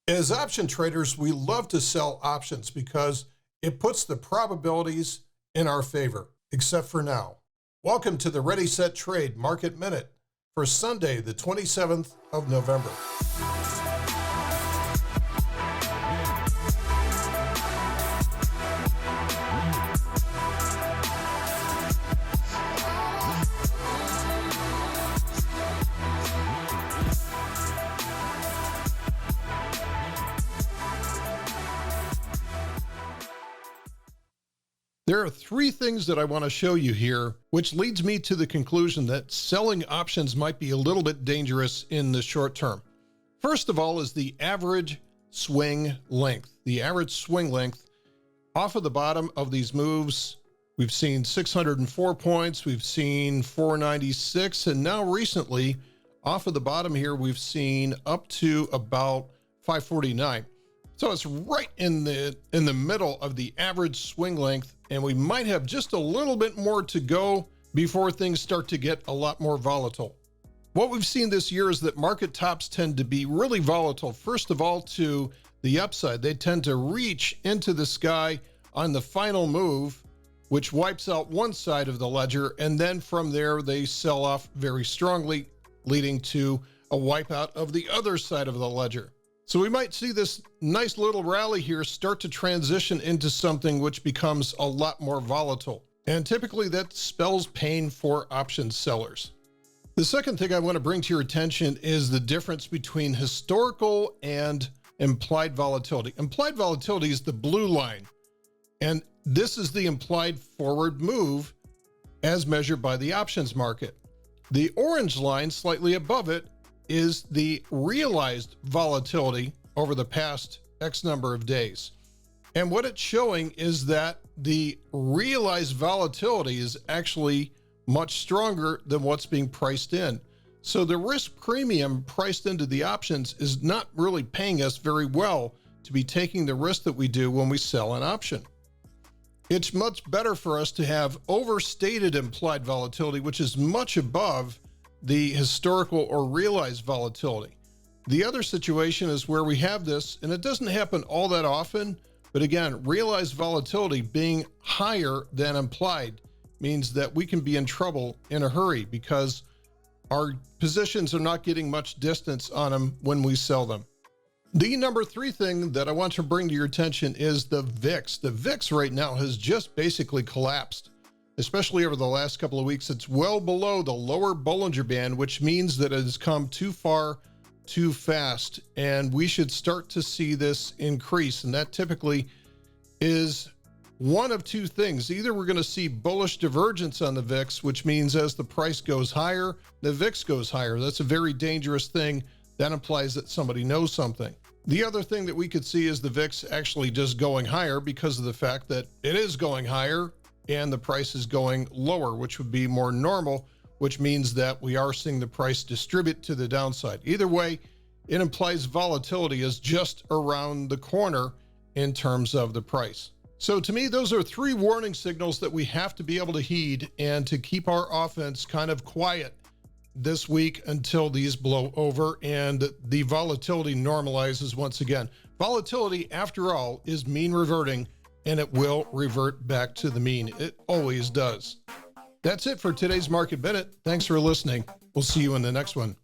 As option traders, we love to sell options because it puts the probabilities in our favor, except for now. Welcome to the ReadySetTrade Market Minute for Sunday, the 27th of November. There are three things that I want to show you here, which leads me to the conclusion that selling options might be a little bit dangerous in the short term. First of all is the average swing length. The average swing length off of the bottom of these moves, we've seen 604 points, we've seen 496, and now recently off of the bottom here, we've seen up to about 549. So it's right in the middle of the average swing length, and we might have just a little bit more to go before things start to get a lot more volatile. What we've seen this year is that market tops tend to be really volatile. First of all, to the upside, they tend to reach into the sky on the final move, which wipes out one side of the ledger, and then from there they sell off very strongly, leading to a wipeout of the other side of the ledger. So we might see this nice little rally here start to transition into something which becomes a lot more volatile. And typically that spells pain for options sellers. The second thing I want to bring to your attention is the difference between historical and implied volatility. Implied volatility is the blue line, and this is the implied forward move as measured by the options market. The orange line slightly above it is the realized volatility over the past X number of days. And what it's showing is that the realized volatility is actually much stronger than what's being priced in. So the risk premium priced into the options is not really paying us very well to be taking the risk that we do when we sell an option. It's much better for us to have overstated implied volatility, which is much above the historical or realized volatility. The other situation is where we have this, and it doesn't happen all that often, but again, realized volatility being higher than implied means that we can be in trouble in a hurry because our positions are not getting much distance on them when we sell them. The number three thing that I want to bring to your attention is the VIX. The VIX right now has just basically collapsed. Especially over the last couple of weeks, it's well below the lower Bollinger Band, which means that it has come too far, too fast, and we should start to see this increase. And that typically is one of two things. Either we're going to see bullish divergence on the VIX, which means as the price goes higher, the VIX goes higher. That's a very dangerous thing. That implies that somebody knows something. The other thing that we could see is the VIX actually just going higher because of the fact that it is going higher and the price is going lower, which would be more normal, which means that we are seeing the price distribute to the downside. Either way, it implies volatility is just around the corner in terms of the price. So to me, those are three warning signals that we have to be able to heed and to keep our offense kind of quiet this week until these blow over and the volatility normalizes once again. Volatility, after all, is mean reverting, and it will revert back to the mean. It always does. That's it for today's Market Minute. Thanks for listening. We'll see you in the next one.